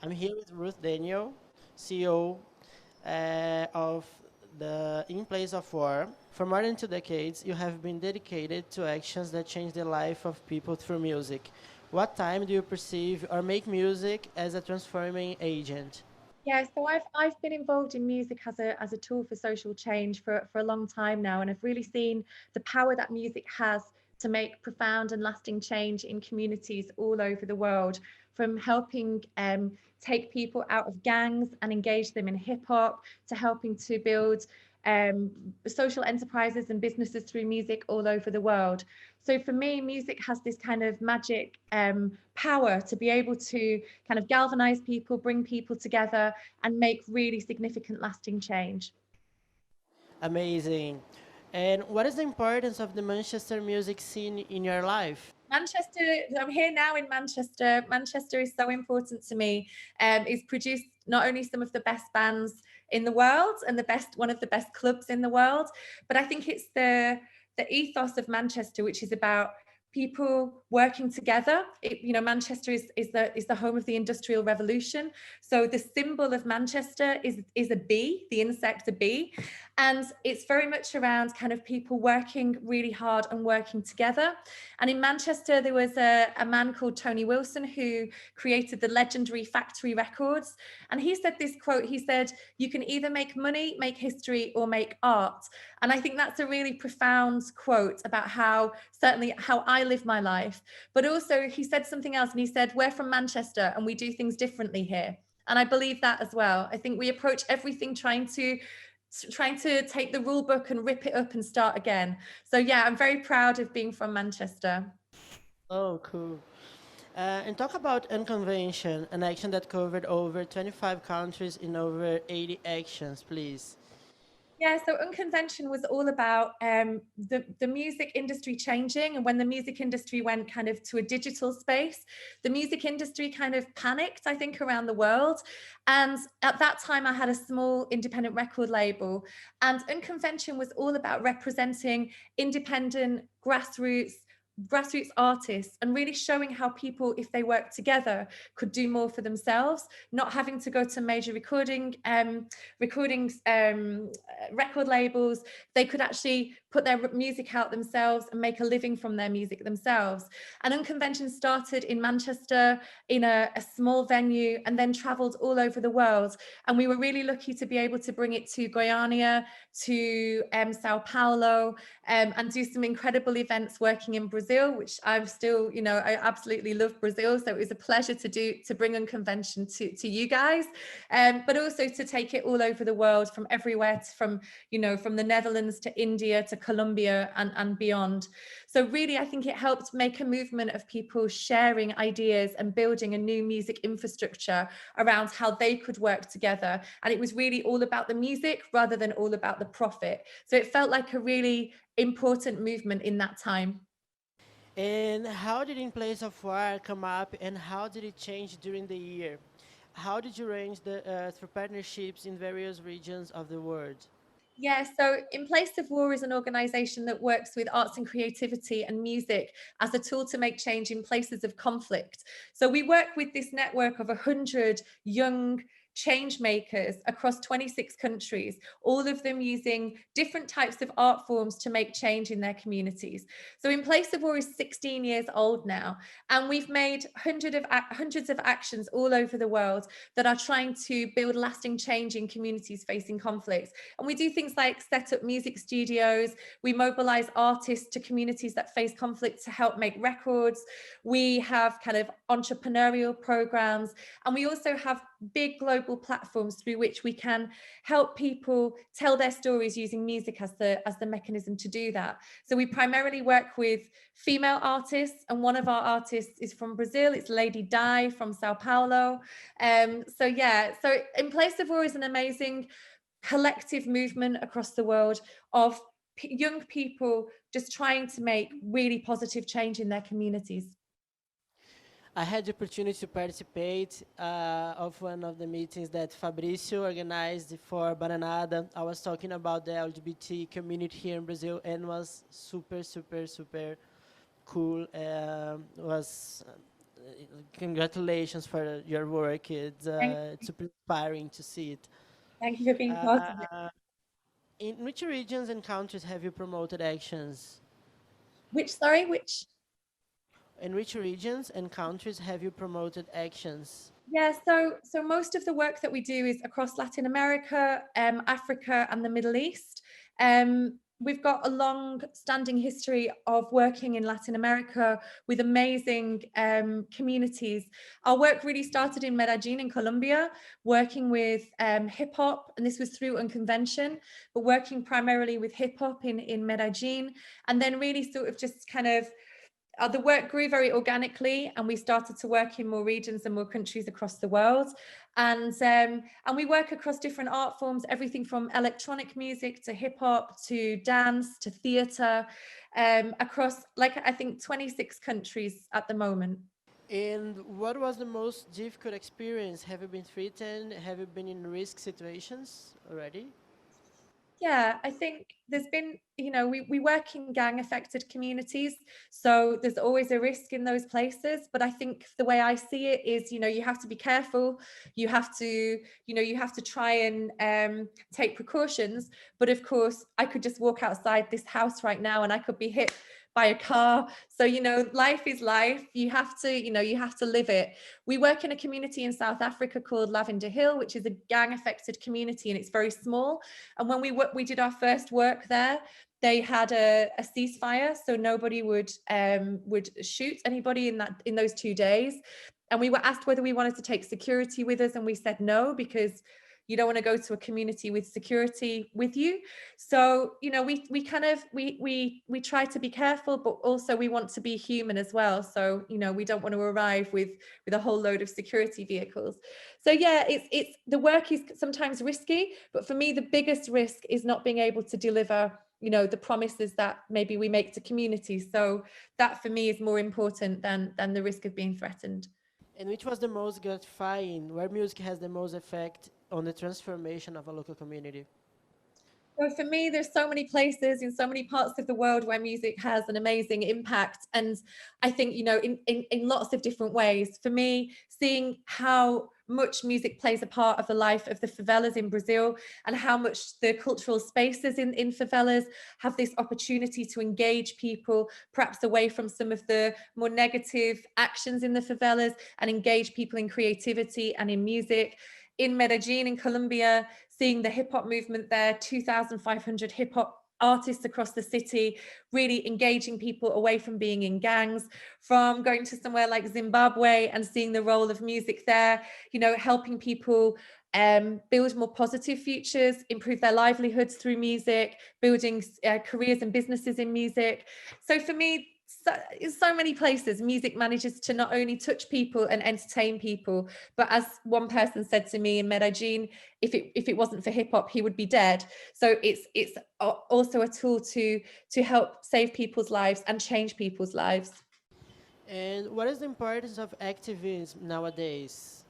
I'm here with Ruth Daniel, CEO of the In Place of War. For more than 2 decades, you have been dedicated to actions that change the life of people through music. What time do you perceive or make music as a transforming agent? Yeah, so I've been involved in music as a tool for social change for a long time now, and I've really seen the power that music has to make profound and lasting change in communities all over the world, from helping take people out of gangs and engage them in hip hop to helping to build um, social enterprises and businesses through music all over the world. So for me, music has this kind of magic power to be able to kind of galvanize people, bring people together, and make really significant lasting change. Amazing. And what is the importance of the Manchester music scene in your life? Manchester, I'm here now in Manchester. Manchester is so important to me. It's produced not only some of the best bands in the world and one of the best clubs in the world, but I think it's the ethos of Manchester, which is about people working together. Manchester is the home of the Industrial Revolution. So the symbol of Manchester is a bee, the insect a bee, and it's very much around kind of people working really hard and working together. And in Manchester, there was a man called Tony Wilson who created the legendary Factory Records. And he said this quote, he said, "You can either make money, make history, or make art." And I think that's a really profound quote about certainly how I live my life. But also he said something else, and he said, "We're from Manchester and we do things differently here." And I believe that as well. I think we approach everything trying to take the rule book and rip it up and start again. So yeah, I'm very proud of being from Manchester. Oh, cool. And talk about Unconvention, an action that covered over 25 countries in over 80 actions, please. Yeah, so Unconvention was all about the music industry changing. And when the music industry went kind of to a digital space, the music industry kind of panicked, I think, around the world. And at that time, I had a small independent record label. And Unconvention was all about representing independent grassroots artists and really showing how people, if they work together, could do more for themselves, not having to go to major recordings record labels. They could actually put their music out themselves and make a living from their music themselves. And Unconvention started in Manchester in a small venue and then traveled all over the world. And we were really lucky to be able to bring it to Guyana, to Sao Paulo, and do some incredible events working in Brazil, which I'm still, I absolutely love Brazil. So it was a pleasure to bring Unconvention to you guys, but also to take it all over the world, from everywhere, from the Netherlands to India to Colombia and beyond. So really, I think it helped make a movement of people sharing ideas and building a new music infrastructure around how they could work together. And it was really all about the music rather than all about the profit. So it felt like a really important movement in that time. And how did In Place of War come up and how did it change during the year? How did you arrange through partnerships in various regions of the world? Yeah, so In Place of War is an organisation that works with arts and creativity and music as a tool to make change in places of conflict. So we work with this network of 100 young change makers across 26 countries, all of them using different types of art forms to make change in their communities. So In Place of War is 16 years old now, and we've made hundreds of actions all over the world that are trying to build lasting change in communities facing conflicts. And we do things like set up music studios. We mobilize artists to communities that face conflict to help make records. We have kind of entrepreneurial programs. And we also have big global platforms through which we can help people tell their stories using music as the mechanism to do that. So we primarily work with female artists, and one of our artists is from Brazil. It's Lady Di from Sao Paulo. So In Place of War is an amazing collective movement across the world of young people just trying to make really positive change in their communities. I had the opportunity to participate of one of the meetings that Fabrício organized for Varanda. I was talking about the LGBT community here in Brazil and was super, super, super cool. Was congratulations for your work. It's Thank, super inspiring to see it. thank you for being part of it. In which regions and countries have you promoted actions? Which? In which regions and countries have you promoted actions? Yeah, so most of the work that we do is across Latin America, Africa, and the Middle East. We've got a long-standing history of working in Latin America with amazing communities. Our work really started in Medellin in Colombia, working with hip hop, and this was through Unconvention, but working primarily with hip hop in Medellin, and then really sort of just kind of the work grew very organically, and we started to work in more regions and more countries across the world. And we work across different art forms, everything from electronic music to hip hop to dance to theatre, across like I think 26 countries at the moment. And what was the most difficult experience? Have you been threatened? Have you been in risk situations already? Yeah, I think there's been, we work in gang affected communities. So there's always a risk in those places. But I think the way I see it is, you have to be careful. You have to, you have to try and take precautions. But of course, I could just walk outside this house right now and I could be hit by a car. So, life is life. You have to live it. We work in a community in South Africa called Lavender Hill, which is a gang affected community, and it's very small. And when we did our first work there, they had a ceasefire, so nobody would shoot anybody in those 2 days. And we were asked whether we wanted to take security with us, and we said no, because you don't want to go to a community with security with you. So we kind of we try to be careful, but also we want to be human as well. So we don't want to arrive with a whole load of security vehicles. So yeah, it's the work is sometimes risky, but for me the biggest risk is not being able to deliver the promises that maybe we make to communities. So that for me is more important than the risk of being threatened. And which was the most gratifying? Where music has the most effect on the transformation of a local community? So for me, there's so many places in so many parts of the world where music has an amazing impact. And I think, in lots of different ways. For me, seeing how much music plays a part of the life of the favelas in Brazil, and how much the cultural spaces in favelas have this opportunity to engage people, perhaps away from some of the more negative actions in the favelas, and engage people in creativity and in music. In Medellin in Colombia, seeing the hip hop movement there, 2,500 hip hop artists across the city, really engaging people away from being in gangs, from going to somewhere like Zimbabwe and seeing the role of music there, helping people build more positive futures, improve their livelihoods through music, building careers and businesses in music. So for me, in so many places, music manages to not only touch people and entertain people, but as one person said to me in Medellin, if it wasn't for hip hop, he would be dead. So it's also a tool to help save people's lives and change people's lives. And what is the importance of activism nowadays?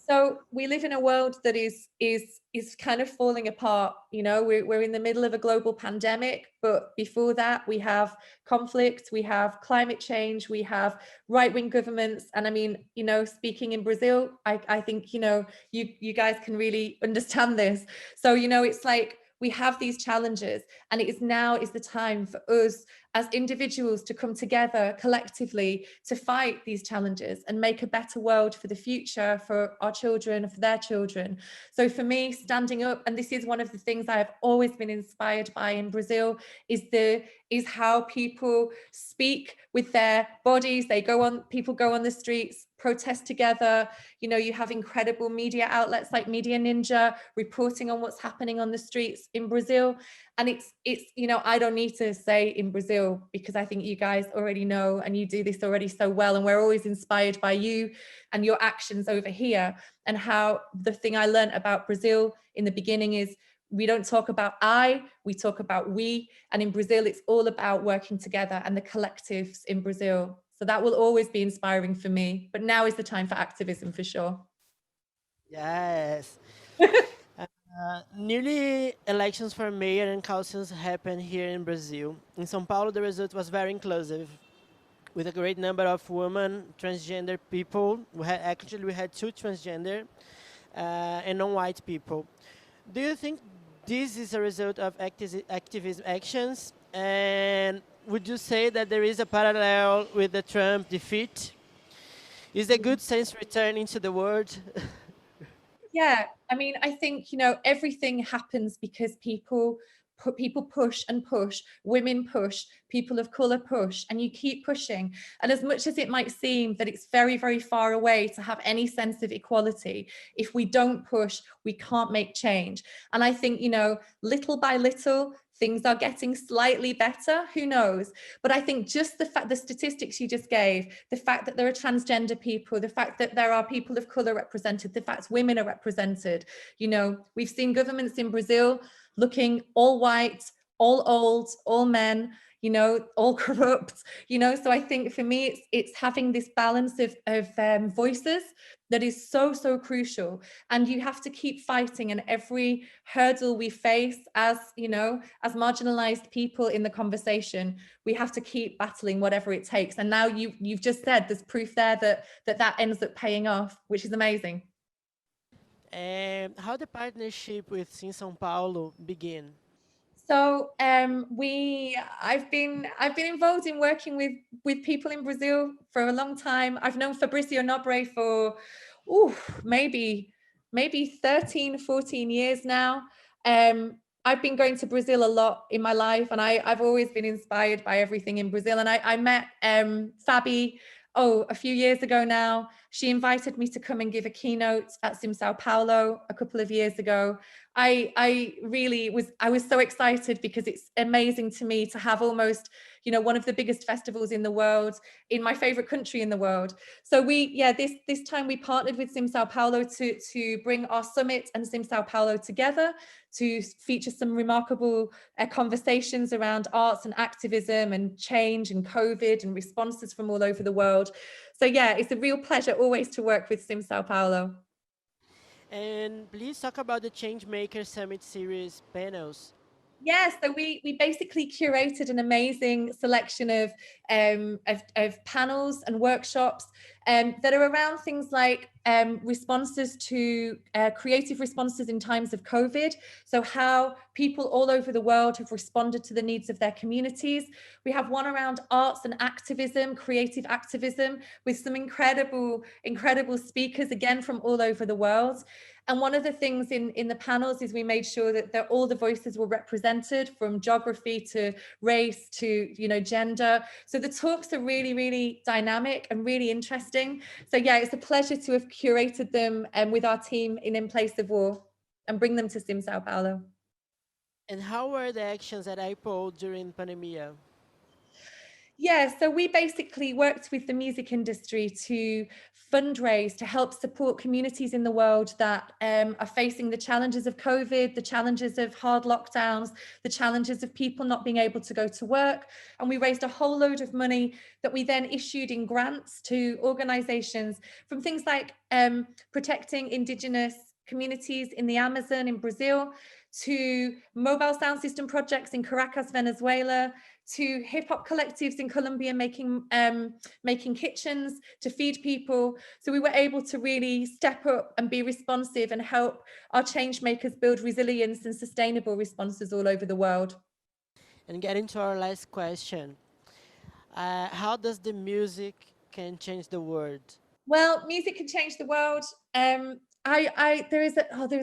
So we live in a world that is kind of falling apart. We're in the middle of a global pandemic, but before that we have conflict, we have climate change, we have right-wing governments. And I mean, speaking in Brazil, I think you guys can really understand this. So it's like we have these challenges, and now is the time for us as individuals to come together collectively to fight these challenges and make a better world for the future, for our children, for their children. So for me, standing up, and this is one of the things I have always been inspired by in Brazil, is how people speak with their bodies. People go on the streets, protest together. You have incredible media outlets like Media Ninja reporting on what's happening on the streets in Brazil. And it's I don't need to say in Brazil, because I think you guys already know, and you do this already so well, and we're always inspired by you and your actions over here. And how the thing I learned about Brazil in the beginning is we don't talk about we talk about we. And in Brazil, it's all about working together and the collectives in Brazil. So that will always be inspiring for me. But now is the time for activism, for sure. Yes. Nearly elections for mayor and councils happened here in Brazil. In São Paulo, the result was very inclusive. with a great number of women, transgender people. We had two transgender and non-white people. Do you think this is a result of activism actions? And would you say that there is a parallel with the Trump defeat? Is the good sense returning to the world? Yeah, I mean, I think, everything happens because people push and push, women push, people of color push, and you keep pushing. And as much as it might seem that it's very, very far away to have any sense of equality, if we don't push, we can't make change. And I think, little by little, things are getting slightly better. Who knows? But I think just the statistics you just gave, the fact that there are transgender people, the fact that there are people of color represented, the fact women are represented, we've seen governments in Brazil looking all white, all old, all men, all corrupt, so I think for me, it's having this balance of voices that is so, so crucial. And you have to keep fighting, and every hurdle we face as marginalized people in the conversation, we have to keep battling whatever it takes. And now you've just said there's proof there that ends up paying off, which is amazing. And how the partnership with Sim São Paulo began? So I've been involved in working with people in Brazil for a long time. I've known Fabrício Nobre for maybe 13, 14 years now. I've been going to Brazil a lot in my life, and I've always been inspired by everything in Brazil. And I met Fabi a few years ago now. She invited me to come and give a keynote at Sim Sao Paulo a couple of years ago. I was so excited because it's amazing to me to have almost, one of the biggest festivals in the world in my favorite country in the world. So this time we partnered with Sim Sao Paulo to bring our summit and Sim Sao Paulo together to feature some remarkable conversations around arts and activism and change and COVID and responses from all over the world. So it's a real pleasure always to work with Sim Sao Paulo. And please talk about the Changemaker Summit Series panels. Yes, so we basically curated an amazing selection of panels and workshops that are around things like responses to creative responses in times of COVID. So how people all over the world have responded to the needs of their communities. We have one around arts and activism, creative activism, with some incredible speakers, again, from all over the world. And one of the things in the panels is we made sure that all the voices were represented, from geography to race to, gender. So the talks are really, really dynamic and really interesting. So it's a pleasure to have curated them with our team in Place of War and bring them to Sim Sao Paulo. And how were the actions at IPO during pandemia? Yeah, so we basically worked with the music industry to fundraise to help support communities in the world that are facing the challenges of COVID, the challenges of hard lockdowns, the challenges of people not being able to go to work. And we raised a whole load of money that we then issued in grants to organizations, from things like protecting indigenous communities in the Amazon in Brazil, to mobile sound system projects in Caracas, Venezuela, to hip hop collectives in Colombia making kitchens to feed people. So we were able to really step up and be responsive and help our change makers build resilience and sustainable responses all over the world. And getting to our last question, how does the music can change the world? Well, music can change the world. There is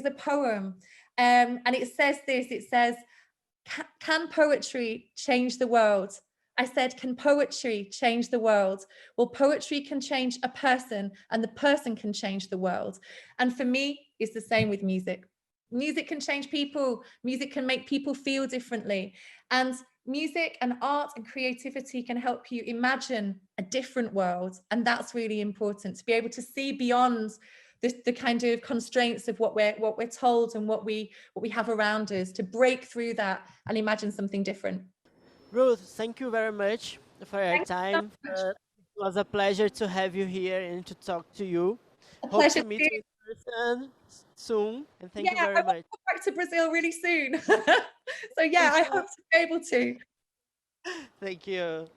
a poem, and it says this. It says, "Can poetry change the world?" I said, "Can poetry change the world?" Well, poetry can change a person, and the person can change the world. And for me, it's the same with music. Music can change people. Music can make people feel differently. And music and art and creativity can help you imagine a different world. And that's really important, to be able to see beyond the kind of constraints of what we're told and what we have around us, to break through that and imagine something different. Ruth, thank you very much for your Thanks so time. much. It was a pleasure to have you here and to talk to you. A Hope pleasure to meet too. you in person soon. And thank you Yeah, very I want much. to come back to Brazil really soon. So For I sure. hope to be able to. Thank you.